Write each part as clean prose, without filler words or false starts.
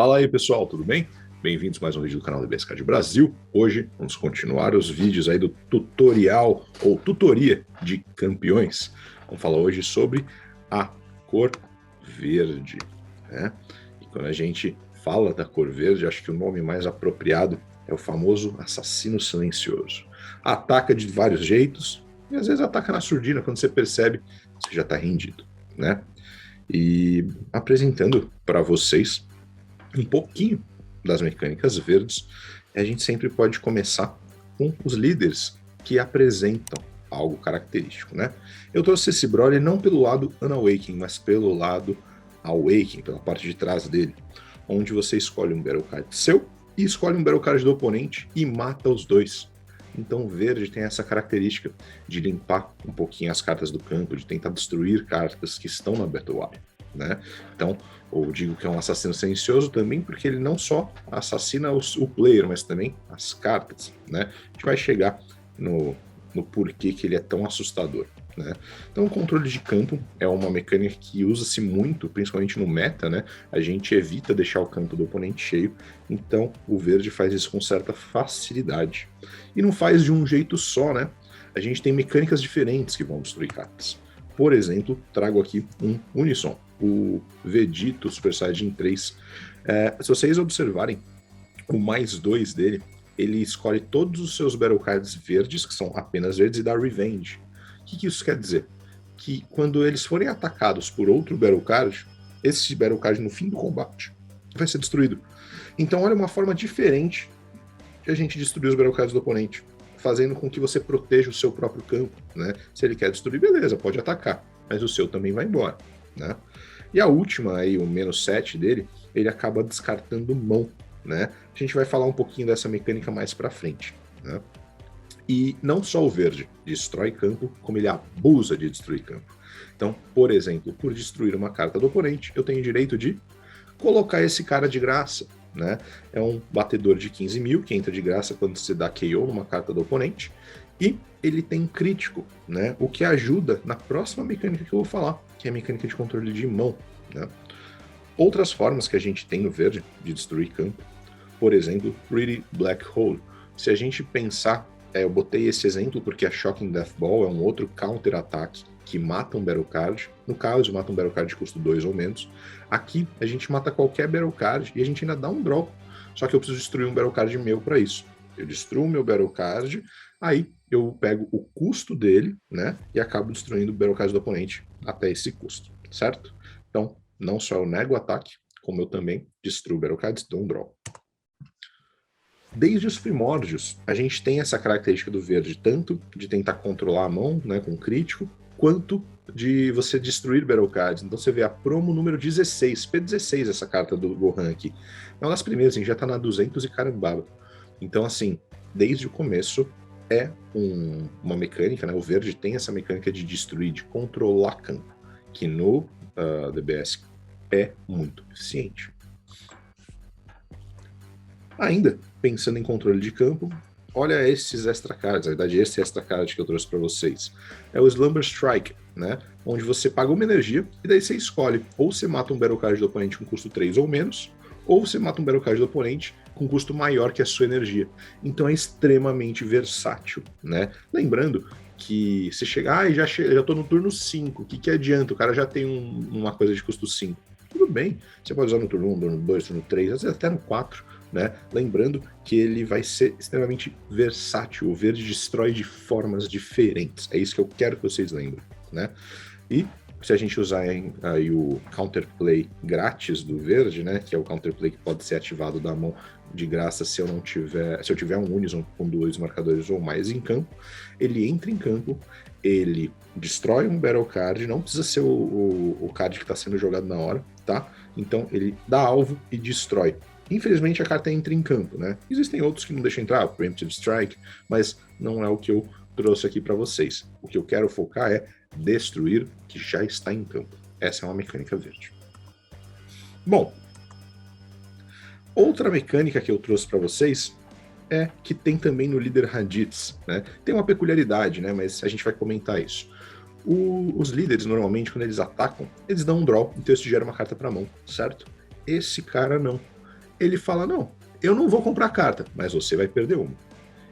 Fala aí pessoal, tudo bem? Bem-vindos a mais um vídeo do canal da BS Card Brasil. Hoje vamos continuar os vídeos aí do tutorial ou tutoria de campeões. Vamos falar hoje sobre a cor verde, né? E quando a gente fala da cor verde, acho que o nome mais apropriado é o famoso assassino silencioso. Ataca de vários jeitos e às vezes ataca na surdina, quando você percebe, você já está rendido, né? E apresentando para vocês um pouquinho das mecânicas verdes, a gente sempre pode começar com os líderes que apresentam algo característico, né? Eu trouxe esse Broly não pelo lado Unawakening, mas pelo lado Awakening, pela parte de trás dele, onde você escolhe um Battle Card seu e escolhe um Battle Card do oponente e mata os dois. Então o verde tem essa característica de limpar um pouquinho as cartas do campo, de tentar destruir cartas que estão na Battle Line, né? Então, ou digo que é um assassino silencioso também porque ele não só assassina o player, mas também as cartas, né? A gente vai chegar no porquê que ele é tão assustador, né? Então o controle de campo é uma mecânica que usa-se muito, principalmente no meta, né? A gente evita deixar o campo do oponente cheio, então o verde faz isso com certa facilidade. E não faz de um jeito só, né? A gente tem mecânicas diferentes que vão destruir cartas. Por exemplo, trago aqui um Unison, o Vegito Super Saiyajin 3. Se vocês observarem, o +2 dele, ele escolhe todos os seus Battle Cards verdes, que são apenas verdes, e dá Revenge. O que isso quer dizer? Que quando eles forem atacados por outro Battle Card, esse Battle Card no fim do combate vai ser destruído. Então olha uma forma diferente de a gente destruir os Battle Cards do oponente, fazendo com que você proteja o seu próprio campo, né? Se ele quer destruir, beleza, pode atacar, mas o seu também vai embora, né? E a última, aí, o -7 dele, ele acaba descartando mão, né? A gente vai falar um pouquinho dessa mecânica mais pra frente, né? E não só o verde destrói campo, como ele abusa de destruir campo. Então, por exemplo, por destruir uma carta do oponente, eu tenho direito de colocar esse cara de graça, né? É um batedor de 15 mil, que entra de graça quando você dá KO numa carta do oponente, e ele tem crítico, né? O que ajuda na próxima mecânica que eu vou falar, que é a mecânica de controle de mão, né? Outras formas que a gente tem no verde de destruir campo, por exemplo, Pretty Black Hole. Se a gente pensar, eu botei esse exemplo porque a Shocking Death Ball é um outro counter-ataque que mata um Battle Card. No caso, mata um Battle Card de custo 2 ou menos. Aqui, a gente mata qualquer Battle Card e a gente ainda dá um draw. Só que eu preciso destruir um Battle Card meu para isso. Eu destruo o meu Battle Card, aí eu pego o custo dele, né? E acabo destruindo o Battle Card do oponente até esse custo, certo? Então, não só eu nego o ataque, como eu também destruo o Battle Cards, dou um draw. Desde os primórdios, a gente tem essa característica do verde, tanto de tentar controlar a mão, né, com crítico, quanto de você destruir Battle Cards. Então você vê a promo número 16, P16 essa carta do Gohan aqui. É uma das primeiras, assim, já tá na 200 e carambaba. Então assim, desde o começo é uma mecânica, né, o verde tem essa mecânica de destruir, de controlar campo, que no DBS é muito eficiente. Ainda, pensando em controle de campo, olha esses extra cards, na verdade esse extra card que eu trouxe para vocês. É o Slumber Strike, né? Onde você paga uma energia e daí você escolhe, ou você mata um Battle Card do oponente com custo 3 ou menos, ou você mata um Battle Card do oponente com custo maior que a sua energia. Então é extremamente versátil, né? Lembrando que você chega, já tô no turno 5, o que adianta? O cara já tem uma coisa de custo 5. Tudo bem, você pode usar no turno 1, turno 2, turno 3, às vezes até no 4, né? Lembrando que ele vai ser extremamente versátil, o verde destrói de formas diferentes, é isso que eu quero que vocês lembrem, né? E se a gente usar aí o counterplay grátis do verde, né, que é o counterplay que pode ser ativado da mão de graça se eu tiver um Unison com 2 marcadores ou mais em campo, ele entra em campo, ele destrói um Battle Card, não precisa ser o card que está sendo jogado na hora, tá? Então ele dá alvo e destrói. Infelizmente a carta entra em campo, né? Existem outros que não deixam entrar, Preemptive Strike, mas não é o que eu trouxe aqui para vocês. O que eu quero focar é destruir o que já está em campo. Essa é uma mecânica verde. Bom, outra mecânica que eu trouxe para vocês é que tem também no líder Raditz, né? Tem uma peculiaridade, né? Mas a gente vai comentar isso. Os líderes, normalmente, quando eles atacam, eles dão um draw, então isso gera uma carta para mão, certo? Esse cara não. ele fala, não, eu não vou comprar carta, mas você vai perder uma.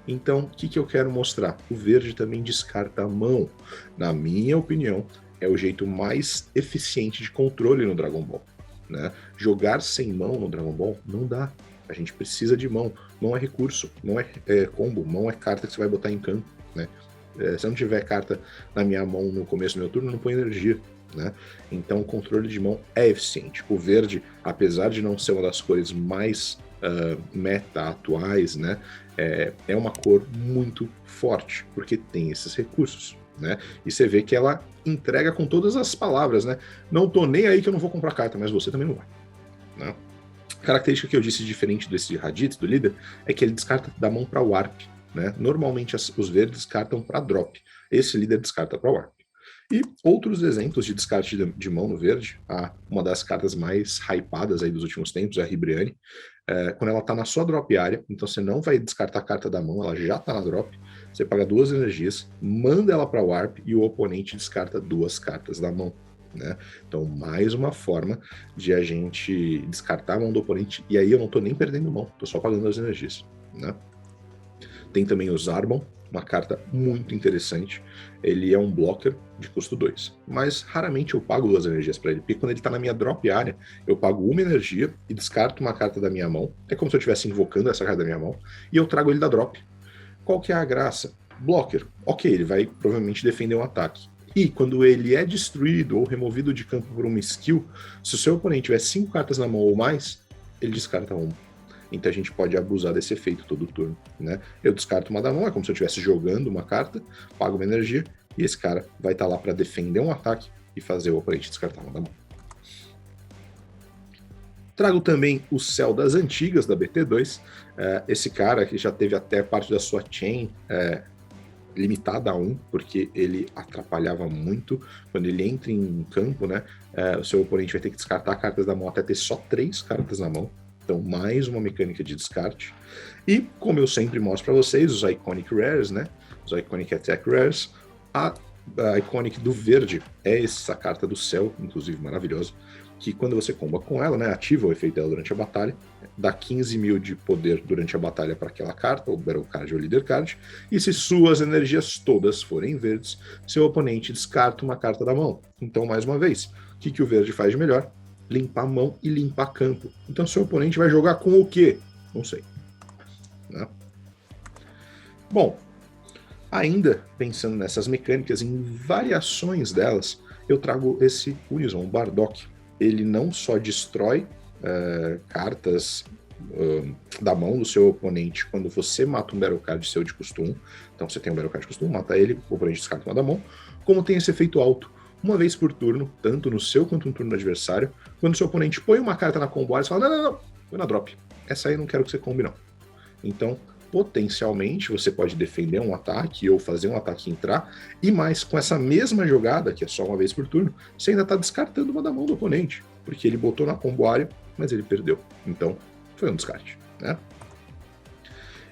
Então, o que eu quero mostrar? O verde também descarta a mão. Na minha opinião, é o jeito mais eficiente de controle no Dragon Ball. Né? Jogar sem mão no Dragon Ball não dá. A gente precisa de mão. Mão é recurso, mão é combo, mão é carta que você vai botar em campo. Né? Se eu não tiver carta na minha mão no começo do meu turno, não põe energia. Né? Então o controle de mão é eficiente. O verde, apesar de não ser uma das cores mais meta atuais, né, é uma cor muito forte, porque tem esses recursos. Né? E você vê que ela entrega com todas as palavras, né? Não tô nem aí que eu não vou comprar carta, mas você também não vai. Né? A característica que eu disse diferente desse Raditz, do líder, é que ele descarta da mão para Warp. Né? Normalmente os verdes descartam para Drop. Esse líder descarta para Warp. E outros exemplos de descarte de mão no verde, uma das cartas mais hypadas aí dos últimos tempos é a Ribrianne. Quando ela está na sua drop área, então você não vai descartar a carta da mão, ela já está na drop, você paga 2 energias, manda ela para Warp e o oponente descarta 2 cartas da mão. Né? Então, mais uma forma de a gente descartar a mão do oponente, e aí eu não estou nem perdendo mão, estou só pagando as energias. Né? Tem também o Zarbon, uma carta muito interessante. Ele é um blocker de custo 2, mas raramente eu pago 2 energias para ele, porque quando ele está na minha drop área, eu pago 1 energia e descarto uma carta da minha mão, é como se eu estivesse invocando essa carta da minha mão, e eu trago ele da drop. Qual que é a graça? Blocker, ok, ele vai provavelmente defender um ataque. E quando ele é destruído ou removido de campo por uma skill, se o seu oponente tiver 5 cartas na mão ou mais, ele descarta uma. Então a gente pode abusar desse efeito todo turno. Né? Eu descarto uma da mão, é como se eu estivesse jogando uma carta, pago uma energia, e esse cara vai estar lá para defender um ataque e fazer o oponente descartar uma da mão. Trago também o Céu das Antigas, da BT2. Esse cara que já teve até parte da sua chain limitada a 1, porque ele atrapalhava muito. Quando ele entra em campo, né, o seu oponente vai ter que descartar cartas da mão até ter só 3 cartas na mão. Então, mais uma mecânica de descarte. E, como eu sempre mostro para vocês, os Iconic Rares, né? Os Iconic Attack Rares. A Iconic do verde é essa carta do céu, inclusive maravilhosa, que quando você comba com ela, né, ativa o efeito dela durante a batalha, dá 15 mil de poder durante a batalha para aquela carta, ou Battle Card ou Leader Card, e se suas energias todas forem verdes, seu oponente descarta uma carta da mão. Então, mais uma vez, o que o verde faz de melhor? Limpar a mão e limpar campo. Então seu oponente vai jogar com o quê? Não sei. Né? Bom, ainda pensando nessas mecânicas, em variações delas, eu trago esse Unison, o Bardock. Ele não só destrói cartas da mão do seu oponente quando você mata um Battle Card seu de custo 1. Então você tem um Battle Card de custo 1, mata ele, o oponente descarta uma da mão. Como tem esse efeito alto. Uma vez por turno, tanto no seu quanto no turno do adversário, quando o seu oponente põe uma carta na combo área, você fala, não, põe na drop. Essa aí eu não quero que você combe, não. Então, potencialmente, você pode defender um ataque ou fazer um ataque entrar, e mais, com essa mesma jogada, que é só uma vez por turno, você ainda está descartando uma da mão do oponente, porque ele botou na combo área, mas ele perdeu. Então, foi um descarte. Né?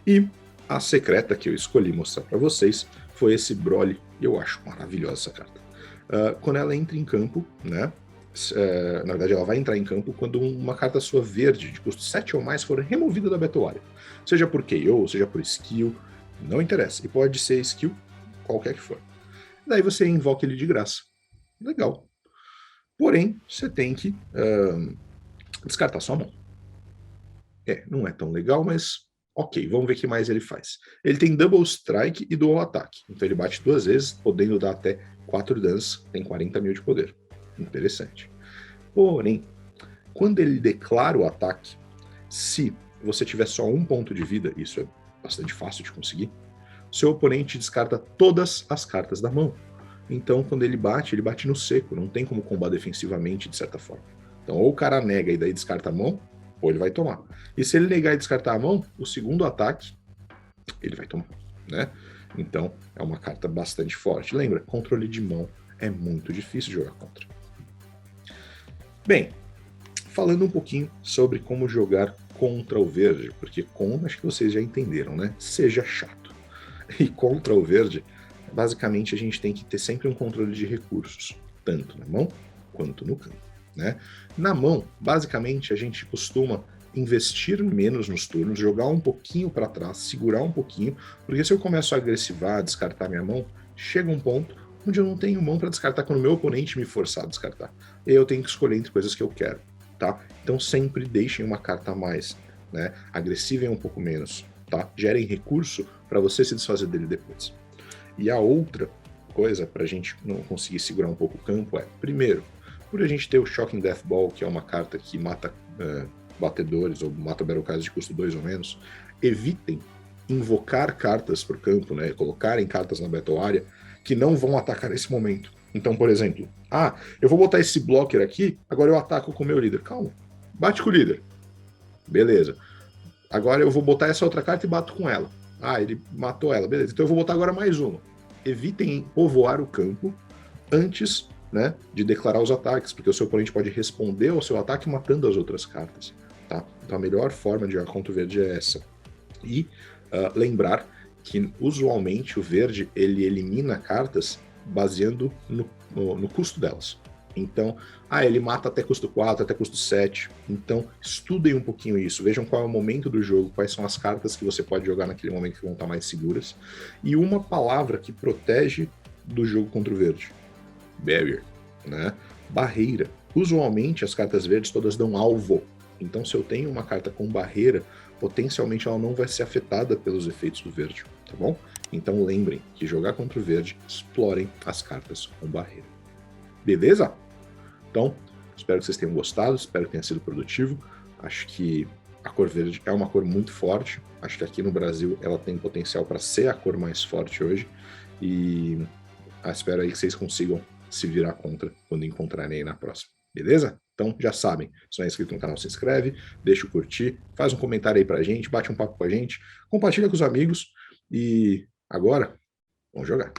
E a secreta que eu escolhi mostrar para vocês foi esse Broly, e eu acho maravilhosa essa carta. Quando ela entra em campo, né? Na verdade, ela vai entrar em campo quando uma carta sua verde, de custo 7 ou mais, for removida da Battle Area. Seja por KO, seja por skill, não interessa. E pode ser skill qualquer que for. Daí você invoca ele de graça. Legal. Porém, você tem que descartar sua mão. Não é tão legal, mas ok, vamos ver o que mais ele faz. Ele tem Double Strike e Dual Attack. Então ele bate 2 vezes, podendo dar até 4 danos, tem 40 mil de poder. Interessante. Porém, quando ele declara o ataque, se você tiver só 1 ponto de vida, isso é bastante fácil de conseguir, seu oponente descarta todas as cartas da mão. Então, quando ele bate no seco, não tem como combater defensivamente, de certa forma. Então, ou o cara nega e daí descarta a mão, ou ele vai tomar. E se ele negar e descartar a mão, o segundo ataque, ele vai tomar, né? Então, é uma carta bastante forte. Lembra, controle de mão é muito difícil de jogar contra. Bem, falando um pouquinho sobre como jogar contra o verde, porque acho que vocês já entenderam, né? Seja chato. E contra o verde, basicamente a gente tem que ter sempre um controle de recursos, tanto na mão quanto no campo. Né? Na mão, basicamente, a gente costuma investir menos nos turnos, jogar um pouquinho para trás, segurar um pouquinho, porque se eu começo a agressivar, descartar minha mão, chega um ponto onde eu não tenho mão para descartar quando o meu oponente me forçar a descartar. E aí eu tenho que escolher entre coisas que eu quero, tá? Então sempre deixem uma carta a mais, né? Agressivem um pouco menos, tá? Gerem recurso para você se desfazer dele depois. E a outra coisa, para a gente não conseguir segurar um pouco o campo, é, primeiro, por a gente ter o Shocking Death Ball, que é uma carta que mata batedores ou mata Battlecries de custo 2 ou menos, evitem invocar cartas para o campo, né, colocarem cartas na Battle Area que não vão atacar nesse momento. Então, por exemplo, eu vou botar esse blocker aqui, agora eu ataco com o meu líder. Calma, bate com o líder. Beleza. Agora eu vou botar essa outra carta e bato com ela. Ele matou ela, beleza. Então eu vou botar agora mais uma. Evitem povoar o campo antes, né, de declarar os ataques, porque o seu oponente pode responder ao seu ataque matando as outras cartas. Tá? Então a melhor forma de jogar contra o verde é essa. E lembrar que usualmente o verde ele elimina cartas baseando no custo delas. Então, ele mata até custo 4, até custo 7. Então, estudem um pouquinho isso. Vejam qual é o momento do jogo, quais são as cartas que você pode jogar naquele momento que vão estar mais seguras. E uma palavra que protege do jogo contra o verde. Barrier, né? Barreira. Usualmente, as cartas verdes todas dão alvo. Então, se eu tenho uma carta com barreira, potencialmente ela não vai ser afetada pelos efeitos do verde, tá bom? Então, lembrem que jogar contra o verde, explorem as cartas com barreira. Beleza? Então, espero que vocês tenham gostado, espero que tenha sido produtivo. Acho que a cor verde é uma cor muito forte. Acho que aqui no Brasil ela tem potencial para ser a cor mais forte hoje. E espero aí que vocês consigam se virar contra quando encontrarem aí na próxima. Beleza? Então, já sabem, se não é inscrito no canal, se inscreve, deixa o curtir, faz um comentário aí pra gente, bate um papo com a gente, compartilha com os amigos e agora, vamos jogar.